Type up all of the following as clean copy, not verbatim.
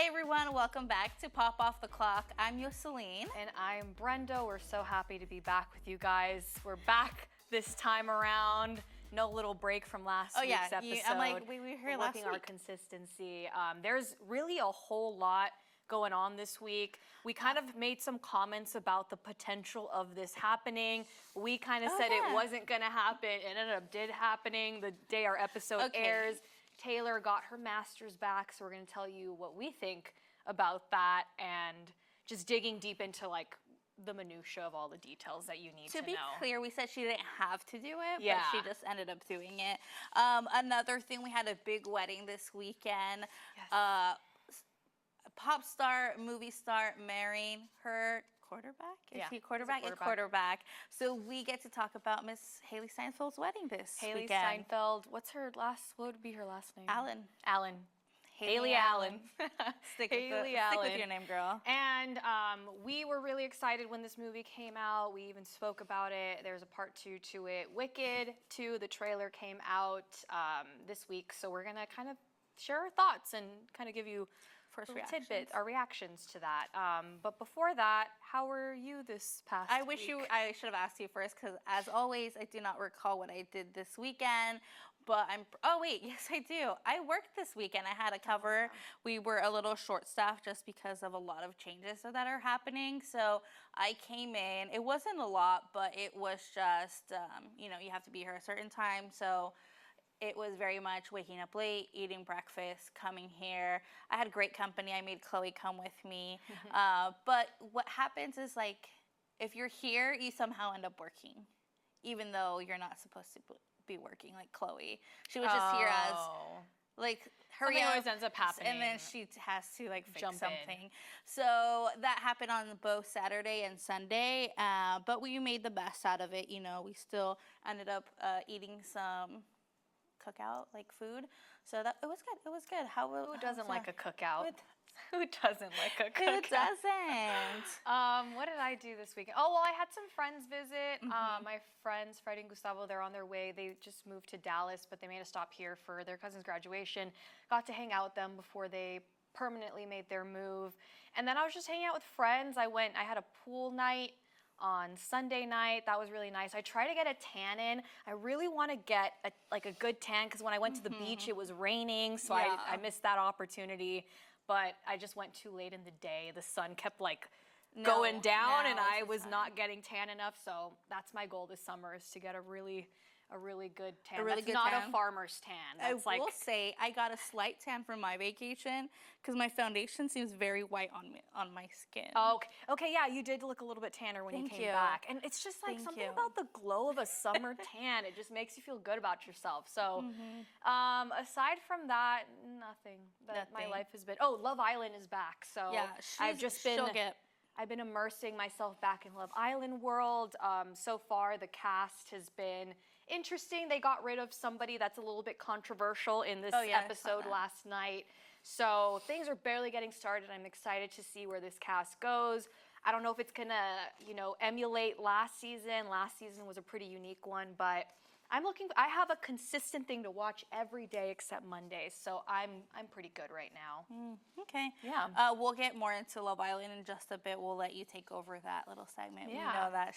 Hey everyone, welcome back to Pop Off the Clock. I'm Yoseline. And I'm Brenda. We're so happy to be back with you guys. We're back this time around. No little break from last week's episode. I'm like, we were here last week. Working our consistency. There's really a whole lot going on this week. We kind of made some comments about the potential of this happening. We kind of said it wasn't going to happen. It ended up happening the day our episode airs. Taylor got her master's back, so we're going to tell you what we think about that and just digging deep into like the minutia of all the details that you need to know. To be clear, we said she didn't have to do it, Yeah. but she just ended up doing it. Another thing, we had a big wedding this weekend. Yes. Pop star, movie star marrying her quarterback? Is he a quarterback? A quarterback. So we get to talk about Miss Hailee Steinfeld's wedding this Hailee weekend. Steinfeld. What would be her last name? Allen. Hailee Allen. Stick with your name, girl. And we were really excited when this movie came out. We even spoke about it. There's a part 2 to it. Wicked 2, the trailer came out this week. So we're going to kind of share our thoughts and kind of give you First tidbits, our reactions to that. But before that, how were you this past week? I should have asked you first, because as always, I do not recall what I did this weekend. But yes, I do. I worked this weekend. I had a cover. We were a little short-staffed just because of a lot of changes that are happening. So I came in. It wasn't a lot, but it was just, you have to be here a certain time. So it was very much waking up late, eating breakfast, coming here. I had great company. I made Chloe come with me. But what happens is, like, if you're here, you somehow end up working, even though you're not supposed to be working, like Chloe. She was just here as, like, hurry Something up. always ends up happening. And then she has to, like, fix Jump something. in. So that happened on both Saturday and Sunday. But we made the best out of it. We still ended up eating some cookout, like, food. So it was good. Who doesn't like a cookout? Who doesn't like a cookout? Who doesn't? What did I do this weekend? Oh, well, I had some friends visit. My friends, Freddie and Gustavo, they're on their way. They just moved to Dallas, but they made a stop here for their cousin's graduation. Got to hang out with them before they permanently made their move. And then I was just hanging out with friends. I had a pool night on Sunday night. That was really nice. I tried to get a tan in. I really want to get a good tan, because when I went to the beach, it was raining, so I missed that opportunity. But I just went too late in the day. The sun kept going down, and I was not getting tan enough. So that's my goal this summer, is to get a really good tan. That's not a farmer's tan. I will say I got a slight tan from my vacation, because my foundation seems very white on my skin. Oh, okay, yeah, you did look a little bit tanner when you came back. And it's just like something about the glow of a summer tan. It just makes you feel good about yourself. So aside from that, nothing. My life has been, Love Island is back. So yeah, I've been immersing myself back in Love Island world. So far, the cast has been interesting. They got rid of somebody that's a little bit controversial in this episode last night. So things are barely getting started. I'm excited to see where this cast goes. I don't know if it's gonna, emulate last season. Last season was a pretty unique one, but I have a consistent thing to watch every day except Mondays, so I'm pretty good right now. Okay. Yeah. We'll get more into Love Island in just a bit. We'll let you take over that little segment. Yeah. We know that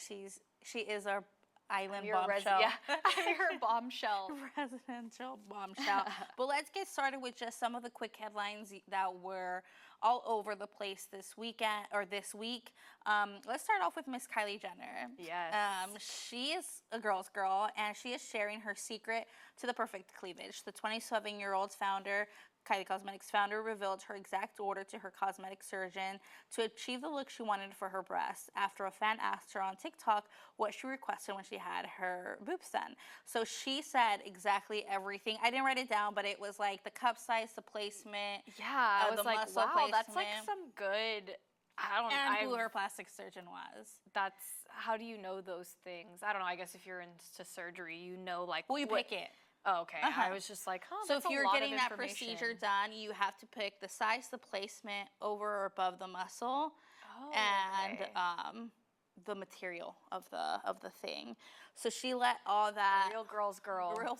she is our island bombshell. I'm your bombshell. Residential bombshell. But let's get started with just some of the quick headlines that were all over the place this week. Let's start off with Miss Kylie Jenner. Yes. She is a girl's girl, and she is sharing her secret to the perfect cleavage. The 27-year-old founder, Kylie Cosmetics founder, revealed her exact order to her cosmetic surgeon to achieve the look she wanted for her breasts after a fan asked her on TikTok what she requested when she had her boobs done. So she said exactly everything. I didn't write it down, but it was like the cup size, the placement. Yeah, I was like, wow, placement. That's like some good. And who her plastic surgeon was. How do you know those things? I don't know. I guess if you're into surgery, Well, you pick it. Oh, okay. I was just like, So if you're getting that procedure done, you have to pick the size, the placement, over or above the muscle, and the material of the thing. So she let all that Real girl's girl.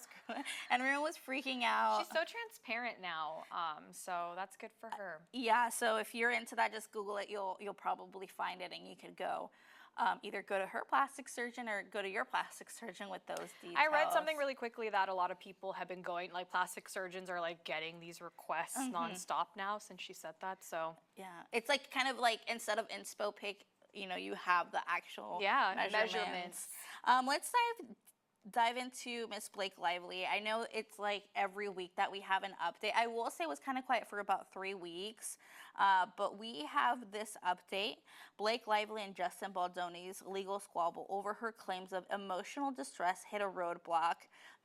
and everyone was freaking out. She's so transparent now, so that's good for her. Yeah, so if you're into that, just Google it. You'll probably find it, and you could go either go to her plastic surgeon or go to your plastic surgeon with those details. I read something really quickly that a lot of people have been going, like plastic surgeons are like getting these requests nonstop now since she said that. So yeah, it's like kind of like instead of inspo pic, you know, you have the actual measurements. Let's dive into Miss Blake Lively. I know it's like every week that we have an update. I will say it was kind of quiet for about 3 weeks, but we have this update. Blake Lively and Justin Baldoni's legal squabble over her claims of emotional distress hit a roadblock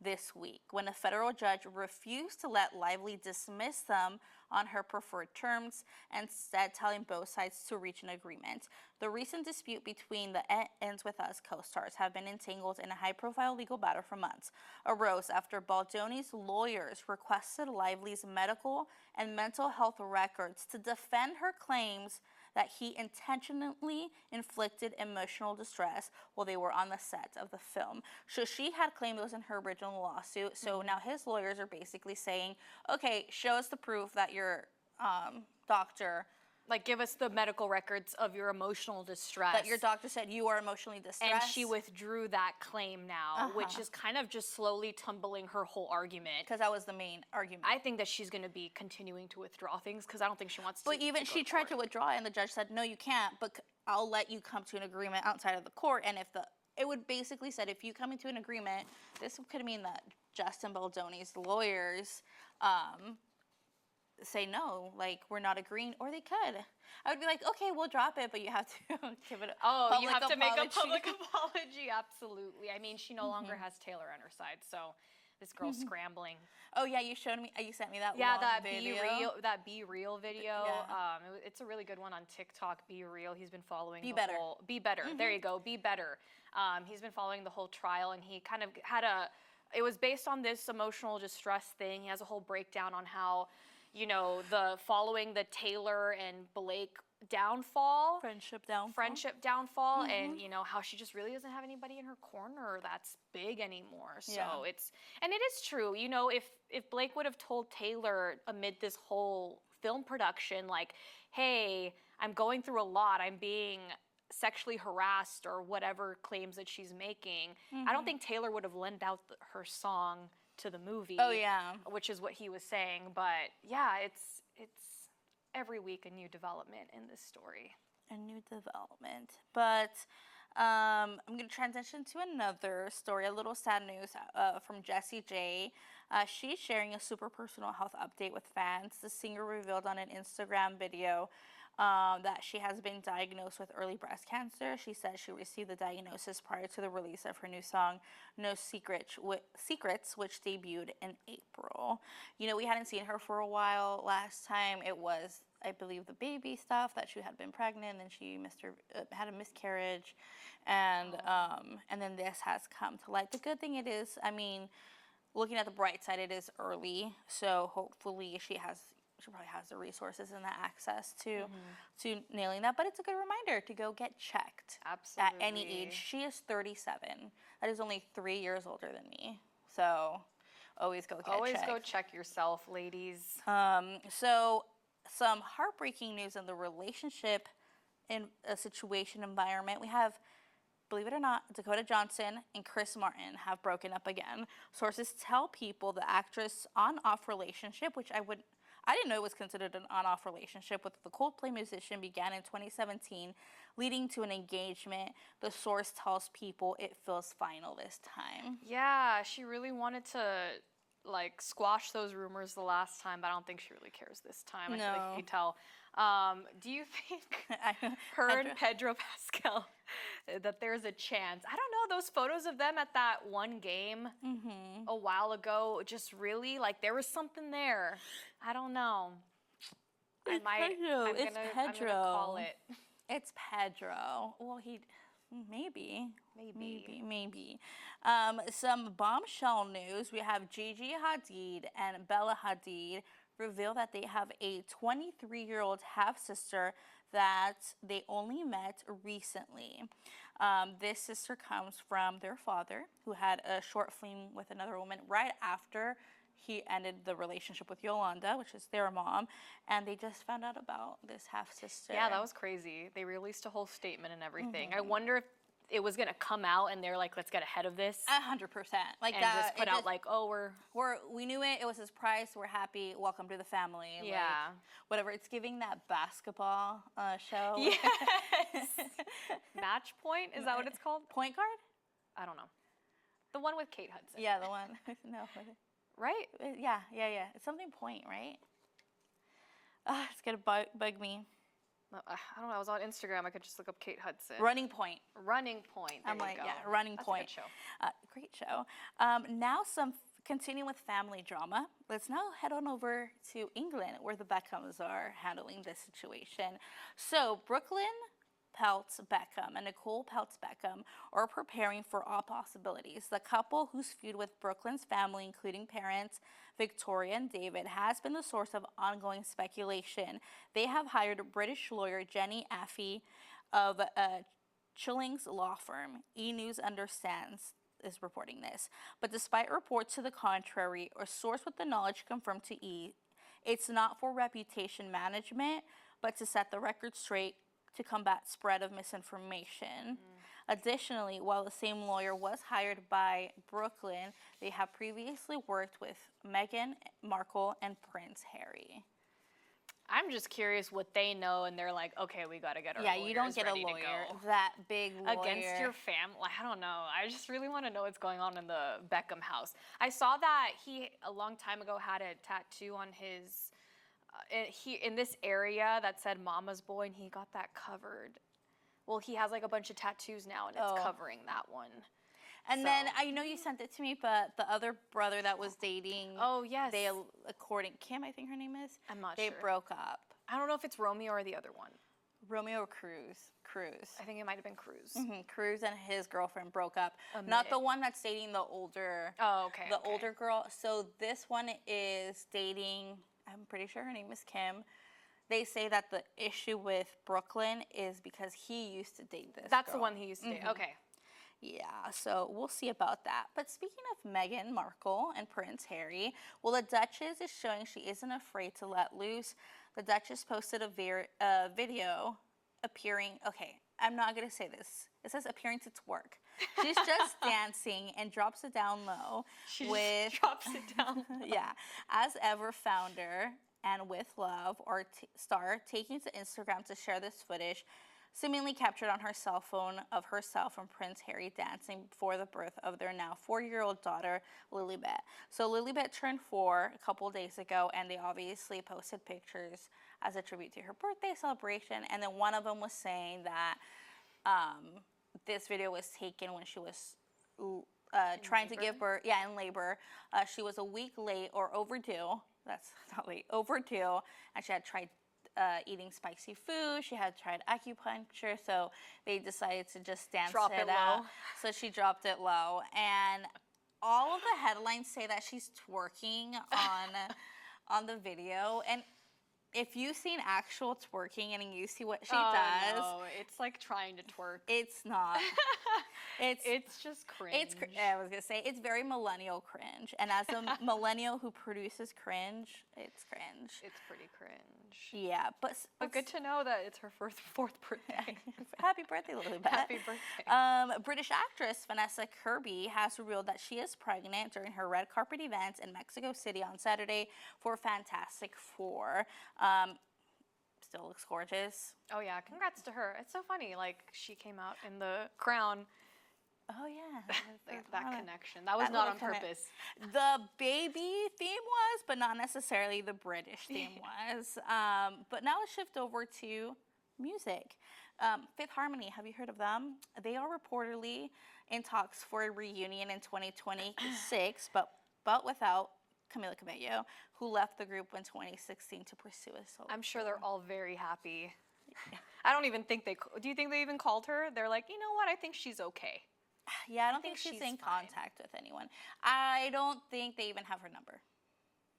this week when a federal judge refused to let Lively dismiss them on her preferred terms, instead telling both sides to reach an agreement. The recent dispute between the Ends With Us co-stars have been entangled in a high-profile legal battle for months. Arose after Baldoni's lawyers requested Lively's medical and mental health records to defend her claims that he intentionally inflicted emotional distress while they were on the set of the film. So she had claimed those in her original lawsuit. So now his lawyers are basically saying, okay, show us the proof that your doctor... Like, give us the medical records of your emotional distress. That your doctor said you are emotionally distressed. And she withdrew that claim now, which is kind of just slowly tumbling her whole argument. Because that was the main argument. I think that she's going to be continuing to withdraw things because I don't think she wants to. But even she tried to withdraw, and the judge said, no, you can't, but I'll let you come to an agreement outside of the court. And it would basically said, if you come into an agreement, this could mean that Justin Baldoni's lawyers say no, like we're not agreeing, or they could. I would be like, okay, we'll drop it, but you have to give it. You have to make a public apology. Absolutely. I mean, she no longer has Taylor on her side, so this girl's scrambling. Oh yeah, you showed me. You sent me that. Yeah, long that video. Be Real video. Yeah. It's a really good one on TikTok. Be Real. He's been following Be Better. Be Better. There you go. Be Better. He's been following the whole trial, and he kind of had it was based on this emotional distress thing. He has a whole breakdown on how, you know, following the Taylor and Blake friendship downfall, and you know how she just really doesn't have anybody in her corner that's big anymore. So and it is true, you know, if Blake would have told Taylor amid this whole film production, like, hey, I'm going through a lot, I'm being sexually harassed or whatever claims that she's making, I don't think Taylor would have lent out her song to the movie. Oh yeah, which is what he was saying. But yeah, it's every week a new development in this story. A new development. But I'm going to transition to another story, a little sad news from Jessie J. She's sharing a super personal health update with fans. The singer revealed on an Instagram video that she has been diagnosed with early breast cancer. She said she received the diagnosis prior to the release of her new song, No Secrets, which debuted in April. You know, we hadn't seen her for a while. Last time it was, I believe, the baby stuff, that she had been pregnant and she had a miscarriage. And then this has come to light. The good thing it is, I mean, looking at the bright side, it is early. So hopefully she probably has the resources and the access to nailing that. But it's a good reminder to go get checked. Absolutely. At any age. She is 37. That is only 3 years older than me. So always go get checked. Always go check yourself, ladies. So some heartbreaking news in the relationship in a situation environment. We have, believe it or not, Dakota Johnson and Chris Martin have broken up again. Sources tell People the actress' on-off relationship, which I didn't know it was considered an on-off relationship with the Coldplay musician, began in 2017, leading to an engagement. The source tells People it feels final this time. Yeah, she really wanted to like squash those rumors the last time, but I don't think she really cares this time. I feel like you could tell. Do you think her and Pedro Pascal, that there's a chance? I don't know, those photos of them at that one game a while ago, just really, like, there was something there. I don't know. I'm gonna call it. It's Pedro. Well, maybe. Some bombshell news. We have Gigi Hadid and Bella Hadid reveal that they have a 23-year-old half-sister that they only met recently. This sister comes from their father, who had a short fling with another woman right after he ended the relationship with Yolanda, which is their mom, and they just found out about this half sister. Yeah, that was crazy. They released a whole statement and everything. I wonder if it was gonna come out and they're like, let's get ahead of this. 100%. Like and that. just put out like, oh, We knew it. It was his price. We're happy. Welcome to the family. Yeah. Like, whatever. It's giving that basketball show. Yes. Match point? Is that what it's called? Point guard? I don't know. The one with Kate Hudson. Yeah, the one. No. Right? Yeah. It's something point, right? It's gonna bug me. I don't know. I was on Instagram. I could just look up Kate Hudson. Running Point. Running Point. There I'm you like, go. yeah, Running That's Point. A good show. Great show. Now continuing with family drama. Let's now head on over to England, where the Beckhams are handling this situation. So Brooklyn Peltz Beckham and Nicole Peltz Beckham are preparing for all possibilities. The couple, whose feud with Brooklyn's family, including parents Victoria and David, has been the source of ongoing speculation. They have hired British lawyer Jenny Affey of Chilling's law firm. E! News Understands is reporting this. But despite reports to the contrary, a source with the knowledge confirmed to E! It's not for reputation management, but to set the record straight to combat spread of misinformation. Additionally, while the same lawyer was hired by Brooklyn, they have previously worked with Meghan Markle and Prince Harry. I'm just curious what they know, and they're like, okay, we got to get our Yeah, you don't get a ready to lawyer, go. that big lawyer. Against your family. I don't know. I just really want to know what's going on in the Beckham house. I saw that he, a long time ago, had a tattoo on his, in this area that said Mama's Boy, and he got that covered. Well, he has like a bunch of tattoos now, and it's covering that one. And then, I know you sent it to me, but the other brother that was dating. Oh, yes. They, according Kim, I think her name is. I'm not sure. They broke up. I don't know if it's Romeo or the other one. Romeo or Cruz? Cruz. I think it might have been Cruz. Cruz and his girlfriend broke up. Not the one that's dating the older. Oh, okay. The older girl. So this one is dating, I'm pretty sure her name is Kim. They say that the issue with Brooklyn is because he used to date this That's girl. the one he used to date. Okay. Yeah, so we'll see about that. But speaking of Meghan Markle and Prince Harry, well, the Duchess is showing she isn't afraid to let loose. The Duchess posted a video appearing, okay, I'm not going to say this. It says appearing to twerk. She's just dancing and drops it down low. She just drops it down low. Yeah. As ever, founder and with love, or star, taking to Instagram to share this footage, seemingly captured on her cell phone of herself and Prince Harry dancing before the birth of their now 4-year-old daughter, Lilibet. So Lilibet turned 4 a couple days ago, and they obviously posted pictures as a tribute to her birthday celebration. And then one of them was saying that this video was taken when she was trying to give birth, in labor. She was a week late or overdue. That's not late, overdue, and she had tried eating spicy food. She had tried acupuncture, so they decided to just dance Drop it low. So she dropped it low, and all of the headlines say that she's twerking on the video. And if you've seen actual twerking and you see what she does, no, it's like trying to twerk. it's not. It's just cringe. I was gonna say it's very millennial cringe, and as a millennial who produces cringe, it's cringe. It's pretty cringe. Yeah, but good to know that it's her fourth birthday. Happy birthday, Lilibet. Happy birthday. British actress Vanessa Kirby has revealed that she is pregnant during her red carpet event in Mexico City on Saturday for Fantastic Four. Still looks gorgeous. Oh yeah, congrats to her. It's so funny. Like she came out in the crown. Oh yeah, that connection. That was not on purpose. The baby theme was, but not necessarily the British theme was. But now let's shift over to music. Fifth Harmony, have you heard of them? They are reportedly in talks for a reunion in 2026, but without Camila Cabello, who left the group in 2016 to pursue a solo. I'm sure they're all very happy. I don't even think do you think they even called her? They're like, you know what? I think she's okay. Yeah, I don't think she's in contact with anyone. I don't think they even have her number.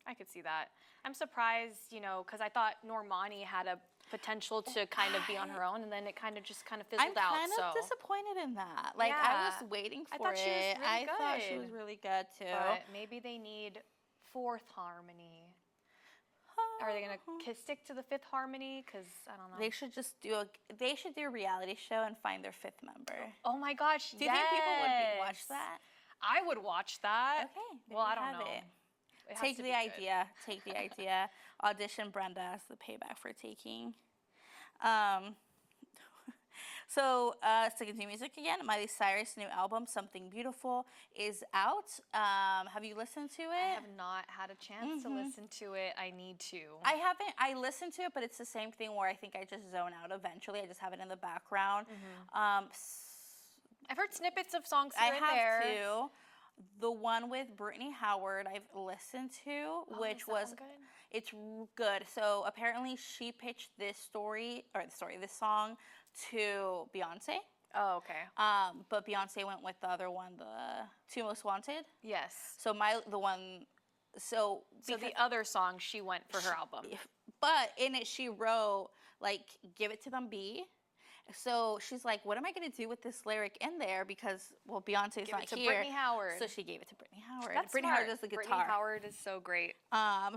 I could see that. I'm surprised, because I thought Normani had potential to kind of be on her own, and then it kind of fizzled I'm out. kind of disappointed in that. Like, I Yeah. was waiting for I thought she was it. really I thought she good. was really good too. But maybe they need fourth harmony. Are they gonna stick to the fifth harmony? Because I don't know. They should just do a reality show and find their fifth member. Oh my gosh! Do you think people would watch that? I would watch that. Okay. Well, I don't have know. it. It has Take to the be good. idea. Take the idea. Audition Brenda as the payback for taking. So, sticking to music again, Miley Cyrus' new album, Something Beautiful, is out. Have you listened to it? I have not had a chance to listen to it. I need to. I haven't. I listened to it, but it's the same thing where I think I just zone out eventually. I just have it in the background. I've heard snippets of songs here I and have there. too. The one with Brittany Howard I've listened to, which is that was one good? it's good. So apparently she pitched this song to Beyonce. Oh, okay. But Beyonce went with the other one, the Two Most Wanted. Yes. So So the other song she went for her album. But in it she wrote like "Give It to Them B." So she's like, what am I going to do with this lyric in there? Because, well, Beyonce's not it to here. Brittany Howard. So she gave it to Brittany Howard. That's Brittany smart. Howard does the guitar. Brittany Howard is so great.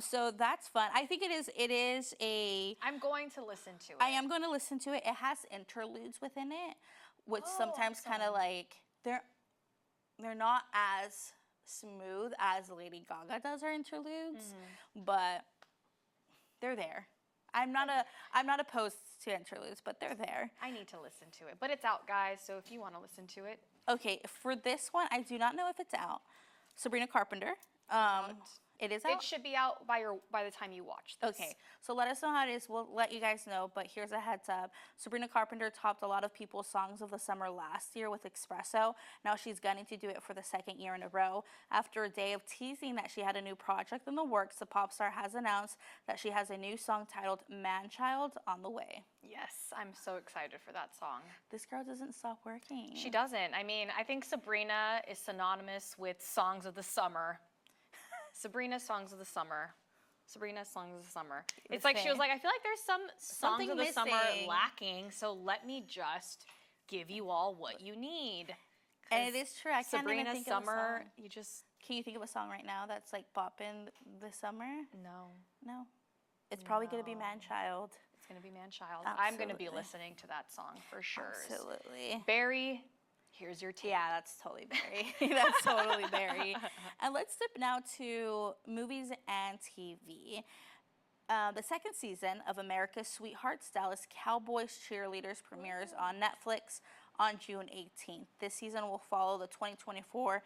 So that's fun. I think it is a... I'm going to listen to it. I am going to listen to it. It has interludes within it, which sometimes kind of like, they're not as smooth as Lady Gaga does her interludes, but they're there. I'm not opposed to interludes, but they're there. I need to listen to it. But it's out, guys, so if you want to listen to it. Okay, for this one, I do not know if it's out. Sabrina Carpenter. It is out? It should be out by the time you watch this. Okay, so let us know how it is. We'll let you guys know, but here's a heads up. Sabrina Carpenter topped a lot of people's songs of the summer last year with Espresso. Now she's gunning to do it for the second year in a row. After a day of teasing that she had a new project in the works, the pop star has announced that she has a new song titled Man-Child on the way. Yes, I'm so excited for that song. This girl doesn't stop working. She doesn't. I mean, I think Sabrina is synonymous with songs of the summer. Sabrina songs of the summer. Sabrina songs of the summer. It's like she was like, I feel like there's some songs of the summer lacking, so let me just give you all what you need. And it is true. I can't even Sabrina think summer, of a song. you just... Can you think of a song right now that's like bopping this summer? No. It's probably going to be Man-Child. It's going to be Man-Child. I'm going to be listening to that song for sure. Absolutely. Barry, here's your take. Yeah, that's totally Barry. That's totally Barry. And let's flip now to movies and TV. The second season of America's Sweethearts Dallas Cowboys Cheerleaders premieres on Netflix on June 18th. This season will follow the 2024-2025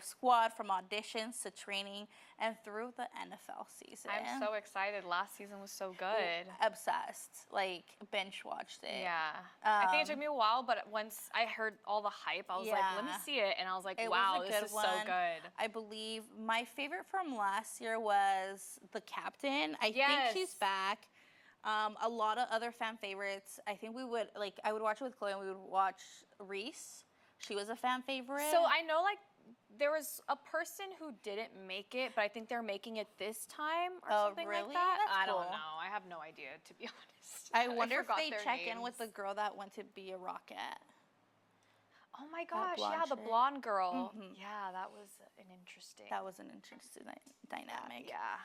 squad from auditions to training and through the NFL season. I'm so excited. Last season was so good. Obsessed. Like, binge watched it. Yeah. I think it took me a while, but once I heard all the hype, I was like, let me see it. And I was like, wow, this is so good. I believe my favorite from last year was The Captain. I think she's back. A lot of other fan favorites. I think I would watch it with Chloe and we would watch Reese. She was a fan favorite. So I know there was a person who didn't make it, but I think they're making it this time or something like that. That's I don't cool. know. I have no idea, to be honest. I wonder if they their check names. in with the girl that went to be a Rocket. Oh my gosh, blonde yeah, the chick. blonde girl. Yeah, that was an interesting. That was an interesting dynamic. Yeah.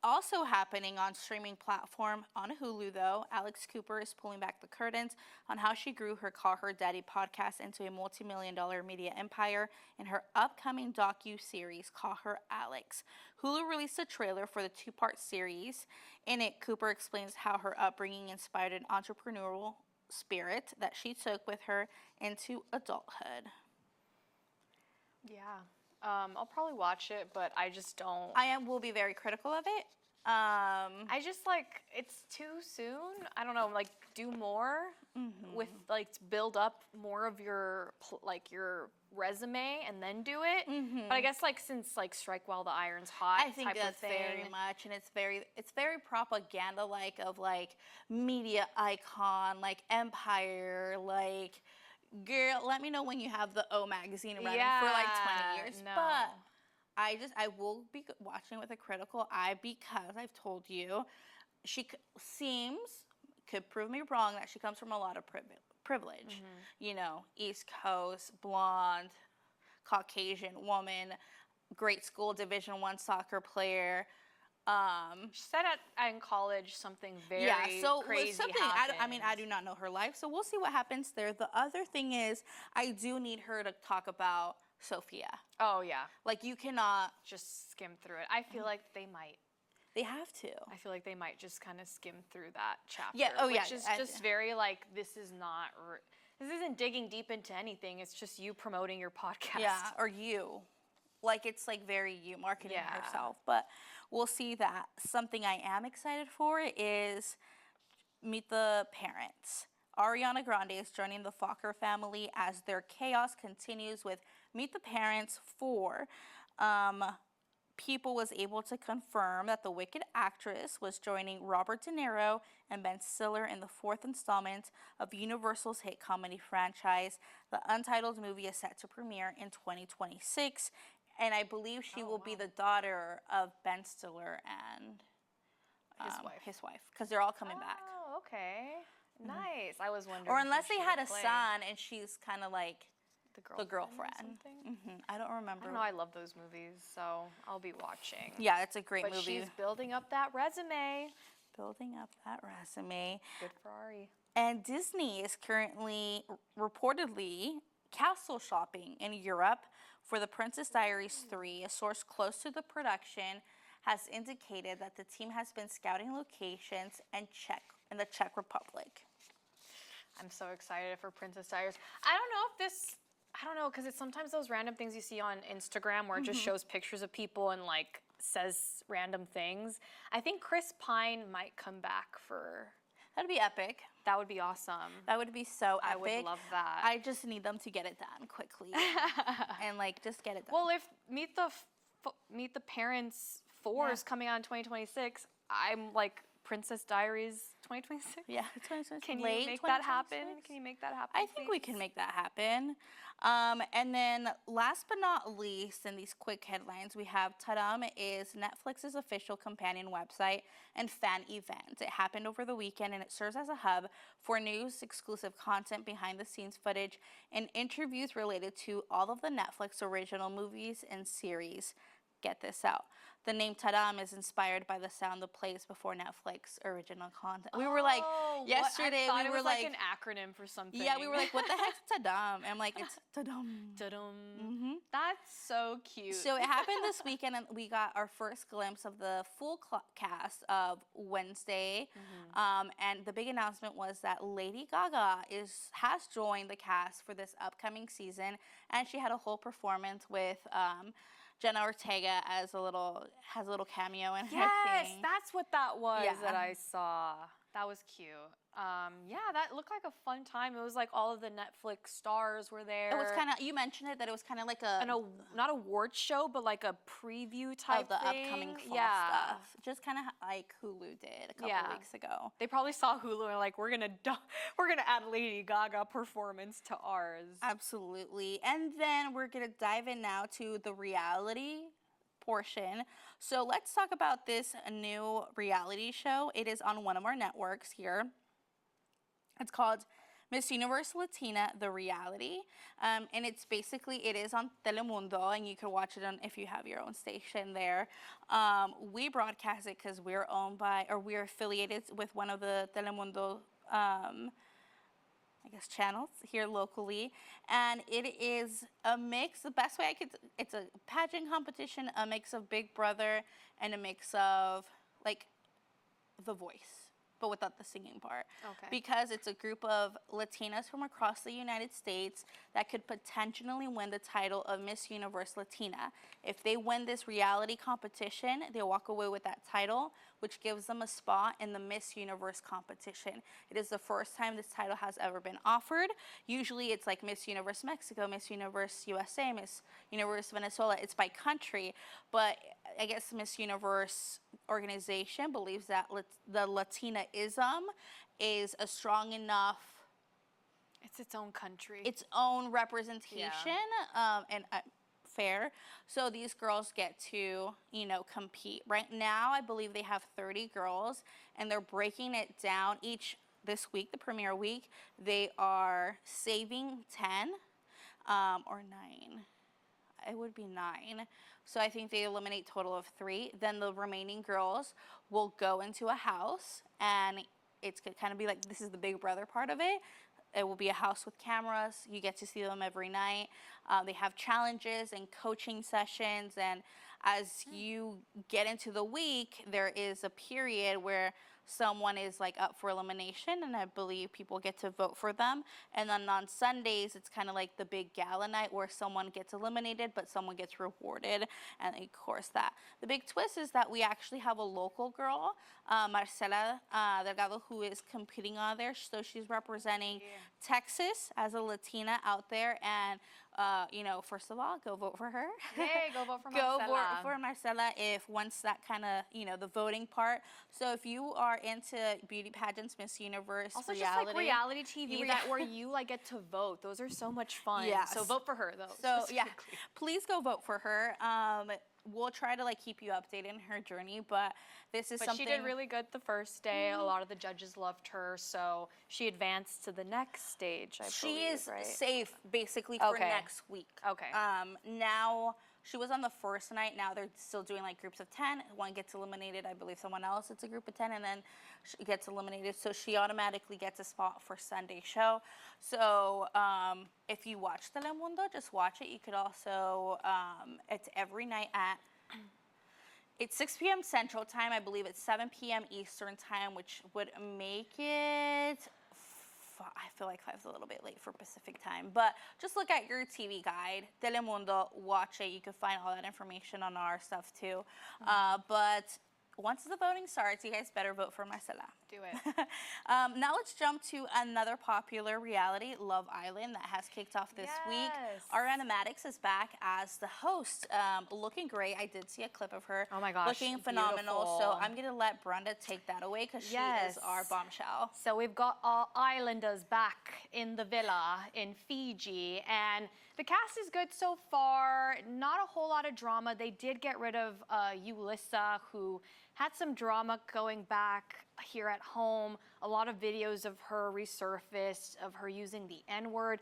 Also happening on streaming platform on Hulu, though, Alex Cooper is pulling back the curtains on how she grew her Call Her Daddy podcast into a multi-million-dollar media empire in her upcoming docu-series, Call Her Alex. Hulu released a trailer for the two-part series. In it, Cooper explains how her upbringing inspired an entrepreneurial spirit that she took with her into adulthood. Yeah. I'll probably watch it, but I just don't. Will be very critical of it. I just it's too soon. I don't know, do more with build up more of your your resume and then do it. But I guess since Strike While the Iron's Hot, I think type that's of thing. very much, and it's very propaganda of media icon, Empire, girl, let me know when you have the O magazine running for 20 years. No. But I will be watching with a critical eye because I've told you, seems, could prove me wrong, that she comes from a lot of privilege. You know, East Coast, blonde, Caucasian woman, great school, Division I soccer player. She said in college something very crazy something. happened. I do not know her life, so we'll see what happens there. The other thing is, I do need her to talk about Sophia. Oh yeah, Like, you cannot just skim through it. I feel like they might. They have to. I feel like they might just kind of skim through that chapter. Yeah. Oh yeah. Which is just very like, this isn't digging deep into anything. It's just you promoting your podcast. Yeah, or you. Like, it's like very you marketing Yeah. herself. But we'll see that. Something I am excited for is Meet the Parents. Ariana Grande is joining the Fokker family as their chaos continues with Meet the Parents 4. People was able to confirm that the Wicked actress was joining Robert De Niro and Ben Stiller in the 4th installment of Universal's hit comedy franchise. The Untitled movie is set to premiere in 2026, and I believe she will be the daughter of Ben Stiller and his wife, because they're all coming back. Oh, okay. Nice. I was wondering. Or unless who they she had would a play. son and she's kind of like The the girlfriend. Or something? I don't remember. I don't know. I love those movies, so I'll be watching. Yeah, it's a great But movie. she's building up that resume. Building up that resume. Good for Ari. And Disney is currently reportedly castle shopping in Europe for The Princess Diaries 3. A source close to the production has indicated that the team has been scouting locations in the Czech Republic. I'm so excited for Princess Diaries. I don't know, because it's sometimes those random things you see on Instagram where it just shows pictures of people and like says random things. I think Chris Pine might come back for. That'd be epic. That would be awesome. That would be so epic. I would love that. I just need them to get it done quickly and like just get it done. Well, if Meet the Parents 4 is coming out in 2026, I'm like Princess Diaries 2026. Yeah, 2026. Can you Late make that happen? 2026? Can you make that happen? I think we can make that happen. And then last but not least, in these quick headlines, we have Tadam is Netflix's official companion website and fan event. It happened over the weekend and it serves as a hub for news, exclusive content, behind the scenes footage, and interviews related to all of the Netflix original movies and series. Get this out. The name Tadam is inspired by the sound that plays before Netflix original content. We were like, yesterday, I thought we it were was like an acronym for something. yeah, we were like, what the heck's Tadam? And I'm like, it's Tadam. Tadam. That's so cute. So it happened this weekend, and we got our first glimpse of the full cast of Wednesday. And the big announcement was that Lady Gaga has joined the cast for this upcoming season, and she had a whole performance with Jenna Ortega has a little cameo in her yes, thing. that's what that was Yeah. that I saw. That was cute. Yeah, that looked like a fun time. It was like all of the Netflix stars were there. It was kind of, you mentioned it, that it was kind of like not a award show, but like a preview type of the thing. upcoming fall yeah. stuff. Just kind of like Hulu did a couple weeks ago. They probably saw Hulu and like, we're gonna add Lady Gaga performance to ours. Absolutely. And then we're gonna dive in now to the reality portion. So let's talk about this new reality show. It is on one of our networks here. It's called Miss Universe Latina, The Reality. And it is on Telemundo, and you can watch it on if you have your own station there. We broadcast it because we're we're affiliated with one of the Telemundo channels here locally, and it is a mix. The best way it's a pageant competition, a mix of Big Brother and a mix of like The Voice, but without the singing part. Okay. Because it's a group of Latinas from across the United States that could potentially win the title of Miss Universe Latina. If they win this reality competition, they'll walk away with that title, which gives them a spot in the Miss Universe competition. It is the first time this title has ever been offered. Usually it's like Miss Universe Mexico, Miss Universe USA, Miss Universe Venezuela. It's by country, but I guess Miss Universe organization believes that the Latinaism is a strong enough, It's its own country. its own representation, and fair. So these girls get to, compete. Right now, I believe they have 30 girls, and they're breaking it down this week, the premiere week, they are saving 10 or 9. It would be 9. So I think they eliminate total of 3. Then the remaining girls will go into a house, and it's going to kind of be like, this is the Big Brother part of it. It will be a house with cameras. You get to see them every night. They have challenges and coaching sessions. And as you get into the week, there is a period where someone is like up for elimination, and I believe people get to vote for them. And then on Sundays, it's kind of like the big gala night where someone gets eliminated, but someone gets rewarded. And of course, the big twist is that we actually have a local girl, Marcela Delgado, who is competing on there. So she's representing Texas as a Latina out there. And first of all, go vote for her. Hey, go vote for Marcela. Go vote for Marcela once that kind of, the voting part. So if you are into beauty pageants, Miss Universe, also reality. just like reality TV where you like get to vote. Those are so much fun. Yes. So vote for her though. So yeah, please go vote for her. We'll try to keep you updated in her journey, but this is something. She did really good the first day. A lot of the judges loved her, so she advanced to the next stage. She is safe basically for next week. Okay. Now she was on the first night. Now they're still doing groups of 10. One gets eliminated. I believe someone else. It's a group of 10, and then she gets eliminated. So she automatically gets a spot for Sunday show. So if you watch Telemundo, just watch it. You could also, it's every night it's 6 p.m. Central Time. I believe it's 7 p.m. Eastern Time, which would make it, I feel like 5's a little bit late for Pacific Time. But just look at your TV guide, Telemundo, watch it. You can find all that information on our stuff too. But once the voting starts, you guys better vote for Marcela. Do it. Now let's jump to another popular reality, Love Island, that has kicked off this week. Ariana Madix is back as the host, looking great. I did see a clip of her. Oh my gosh, looking phenomenal. beautiful. So I'm gonna let Brenda take that away because she is our bombshell. So we've got our islanders back in the villa in Fiji, and the cast is good so far. Not a whole lot of drama. They did get rid of Yulissa, who had some drama going back here at home. A lot of videos of her resurfaced, of her using the N-word.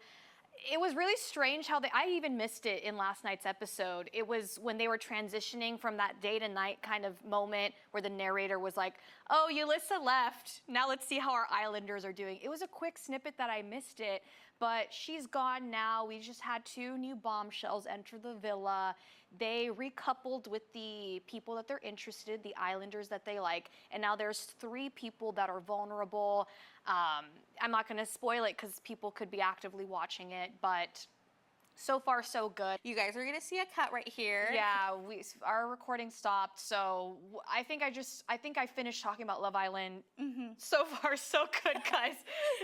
It was really strange how I even missed it in last night's episode. It was when they were transitioning from that day to night kind of moment where the narrator was like, oh, Yulissa left. Now let's see how our islanders are doing. It was a quick snippet that I missed it, but she's gone now. We just had 2 new bombshells enter the villa. They recoupled with the people that they're interested in, the islanders that they like, and now there's 3 people that are vulnerable. I'm not going to spoil it because people could be actively watching it, but so far so good. You guys are gonna see a cut right here. Yeah, our recording stopped, so I think I finished talking about Love Island. So far so good, guys.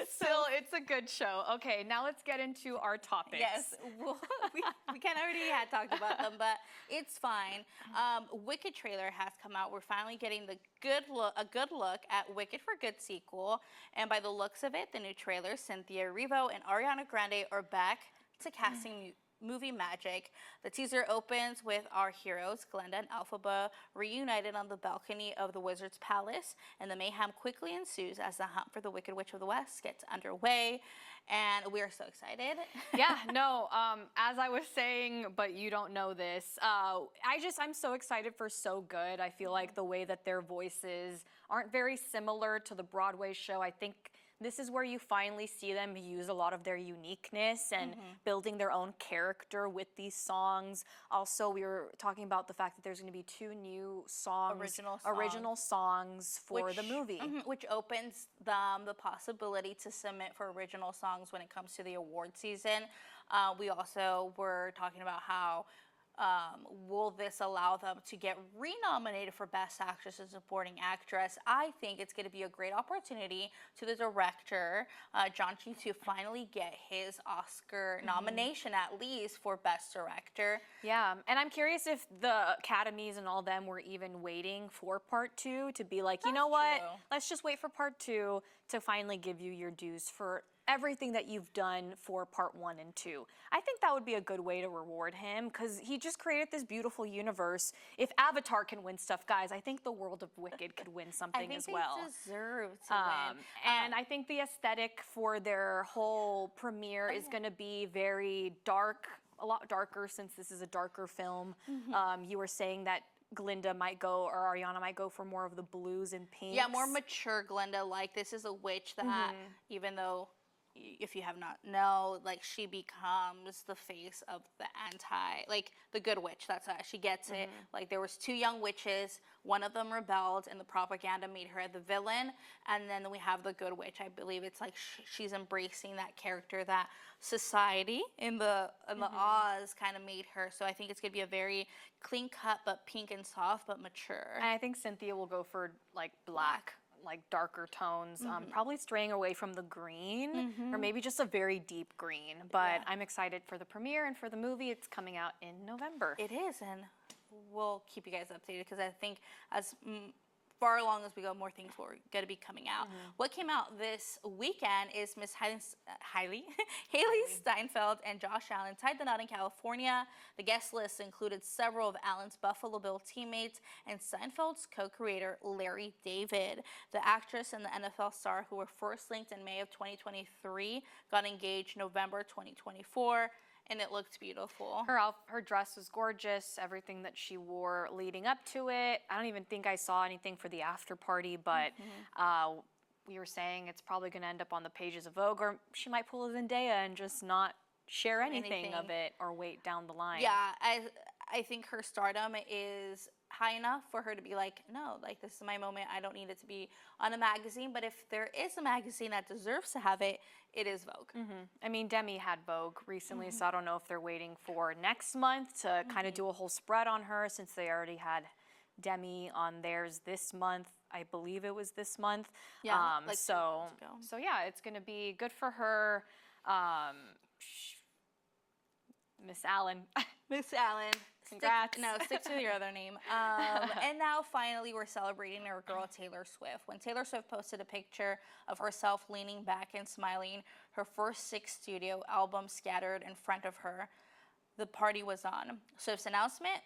Still, it's a good show. Okay, now let's get into our topics. Yes, well, we kind of already had talked about them, but it's fine. Wicked trailer has come out. We're finally getting a good look at Wicked for Good sequel, and by the looks of it, the new trailer, Cynthia Erivo and Ariana Grande are back to casting movie magic. The teaser opens with our heroes, Glenda and Elphaba, reunited on the balcony of the Wizard's Palace, and the mayhem quickly ensues as the hunt for the Wicked Witch of the West gets underway, and we are so excited. Yeah, no, as I was saying, but you don't know this, I'm so excited for So Good. I feel like the way that their voices aren't very similar to the Broadway show. I think this is where you finally see them use a lot of their uniqueness and building their own character with these songs. Also, we were talking about the fact that there's going to be 2 new songs, original songs for the movie. Which opens them the possibility to submit for original songs when it comes to the award season. We also were talking about how will this allow them to get renominated for Best Actress and Supporting Actress? I think it's going to be a great opportunity to the director, John Chi, to finally get his Oscar nomination, at least for Best Director. Yeah, and I'm curious if the academies and all them were even waiting for part 2 to be like, you know what, let's just wait for part 2 to finally give you your dues for everything that you've done for part 1 and 2. I think that would be a good way to reward him because he just created this beautiful universe. If Avatar can win stuff, guys, I think the world of Wicked could win something as well. I think they deserve to win. And I think the aesthetic for their whole premiere is going to be very dark, a lot darker since this is a darker film. You were saying that Glinda might go, or Ariana might go for more of the blues and pinks. Yeah, more mature Glinda. Like, this is a witch that, even though, if you have not know, like, she becomes the face of the like, the good witch. That's how she gets it. Like, there was 2 young witches. One of them rebelled, and the propaganda made her the villain. And then we have the good witch. I believe it's like she's embracing that character that society in the Oz kind of made her. So I think it's going to be a very clean cut, but pink and soft, but mature. And I think Cynthia will go for, like, black. Like darker tones, probably straying away from the green, or maybe just a very deep green. But I'm excited for the premiere and for the movie. It's coming out in November. It is, and we'll keep you guys updated because I think as far along as we go, more things were going to be coming out. What came out this weekend is Miss Hailee Steinfeld and Josh Allen tied the knot in California. The guest list included several of Allen's Buffalo Bill teammates and Steinfeld's co-creator Larry David. The actress and the NFL star who were first linked in May of 2023 got engaged November 2024. And it looked beautiful. Her dress was gorgeous. Everything that she wore leading up to it. I don't even think I saw anything for the after party, but we were saying it's probably going to end up on the pages of Vogue, or she might pull a Zendaya and just not share anything of it or wait down the line. Yeah, I think her stardom is high enough for her to be like, no, like, this is my moment. I don't need it to be on a magazine. But if there is a magazine that deserves to have it, it is Vogue. I mean, Demi had Vogue recently, so I don't know if they're waiting for next month to kind of do a whole spread on her, since they already had Demi on theirs this month. I believe it was this month. Yeah, like so yeah, it's going to be good for her. Miss Allen. Miss Allen. Congrats. Stick to your other name. And now finally we're celebrating our girl Taylor Swift. When Taylor Swift posted a picture of herself leaning back and smiling, her first 6 studio albums scattered in front of her, the party was on. Swift's announcement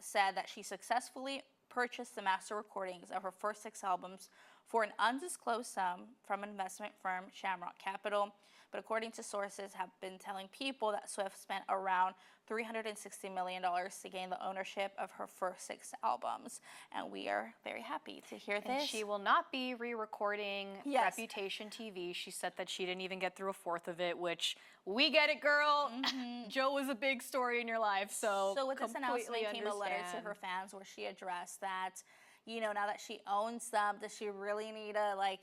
said that she successfully purchased the master recordings of her first 6 albums for an undisclosed sum from investment firm Shamrock Capital. But according to sources have been telling people that Swift spent around $360 million to gain the ownership of her first 6 albums. And we are very happy to hear this. And she will not be re-recording Reputation TV. She said that she didn't even get through a fourth of it, which we get it, girl. Joe was a big story in your life, so with this announcement came a letter to her fans where she addressed that, you know, now that she owns them, does she really need to, like,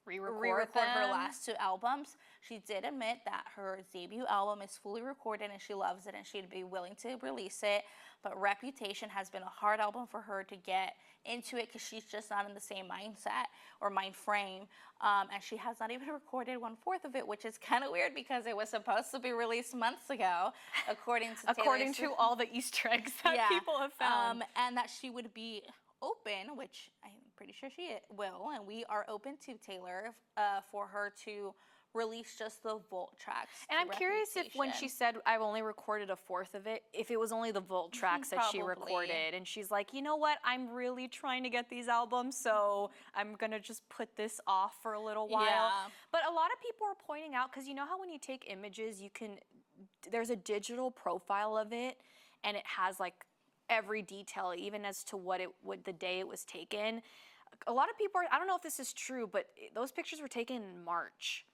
re-record her last 2 albums? She did admit that her debut album is fully recorded and she loves it and she'd be willing to release it. But Reputation has been a hard album for her to get into it because she's just not in the same mindset or mind frame. And she has not even recorded 1/4 of it, which is kind of weird because it was supposed to be released months ago, according to all the Easter eggs that people have found. And that she would be open, which I'm pretty sure she will, and we are open to Taylor for her to release just the vault tracks. And I'm curious if when she said I've only recorded 1/4 of it, if it was only the vault tracks that she recorded, and she's like, you know what, I'm really trying to get these albums, so I'm gonna just put this off for a little while. Yeah. But a lot of people are pointing out, because you know how when you take images, there's a digital profile of it, and it has like every detail, even as to what the day it was taken. A lot of people I don't know if this is true, but those pictures were taken in March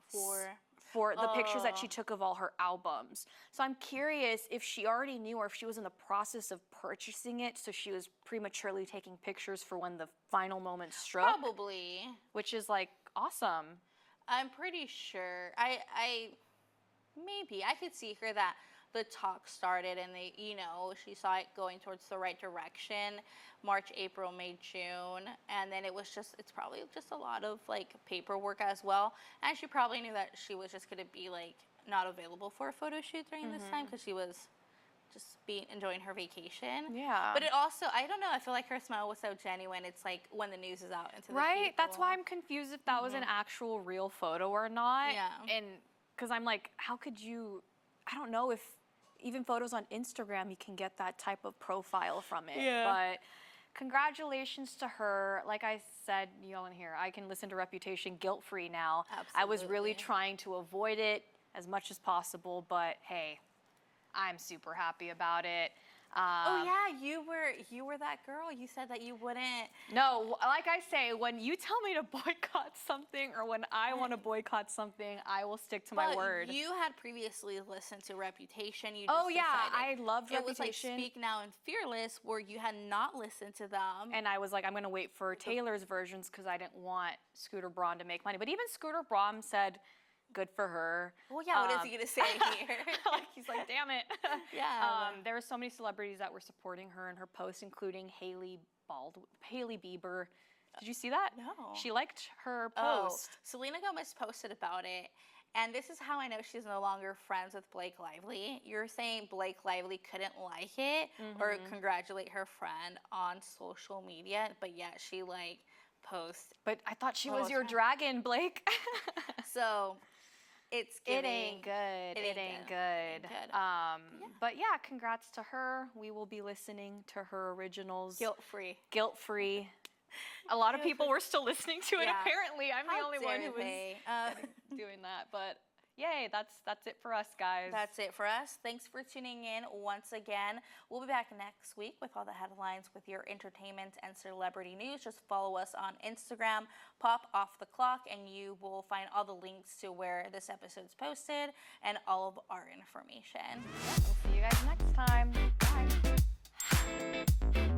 for the pictures that she took of all her albums. So I'm curious if she already knew, or if she was in the process of purchasing it, so she was prematurely taking pictures for when the final moment struck. Probably. Which is like awesome. I'm pretty sure. Maybe I could see her that the talk started and she saw it going towards the right direction, March, April, May, June, and then it's probably just a lot of like paperwork as well. And she probably knew that she was just going to be like not available for a photo shoot during this time because she was just enjoying her vacation. Yeah. But it also, I don't know, I feel like her smile was so genuine. It's like when the news is out into the Right? That's people. why I'm confused if that was an actual real photo or not. Yeah. And because I'm like, how could you, I don't know if even photos on Instagram, you can get that type of profile from it. Yeah. But congratulations to her. Like I said, you all in here, I can listen to Reputation guilt-free now. I was really Absolutely. trying to avoid it as much as possible, but hey, I'm super happy about it. Oh yeah, you were that girl. You said that you wouldn't. No, like I say, when you tell me to boycott something or when I want to boycott something, I will stick to my But word. you had previously listened to Reputation. You Oh just yeah, decided. I loved It was like Reputation. Speak Now and Fearless, where you had not listened to them. And I was like, I'm going to wait for Taylor's versions because I didn't want Scooter Braun to make money. But even Scooter Braun said, good for her. Well, yeah, what is he gonna say here? Like, he's like, damn it. Yeah. There were so many celebrities that were supporting her in her post, including Hailee Bieber. Did you see that? No. She liked her Oh, post. Selena Gomez posted about it, and this is how I know she's no longer friends with Blake Lively. You're saying Blake Lively couldn't like it or congratulate her friend on social media, but yet she like posts. But I thought she Oh, was your sorry. dragon, Blake. So it's It giving. ain't good. It ain't good. It ain't good. But yeah, congrats to her. We will be listening to her originals. Guilt-free. Guilt-free. A lot of people were still listening to it, Yeah. apparently. I'm the How only one dare who was they? doing that. But yay, that's it for us, guys. That's it for us. Thanks for tuning in once again. We'll be back next week with all the headlines with your entertainment and celebrity news. Just follow us on Instagram, Pop Off the Clock, and you will find all the links to where this episode's posted and all of our information. We'll see you guys next time. Bye.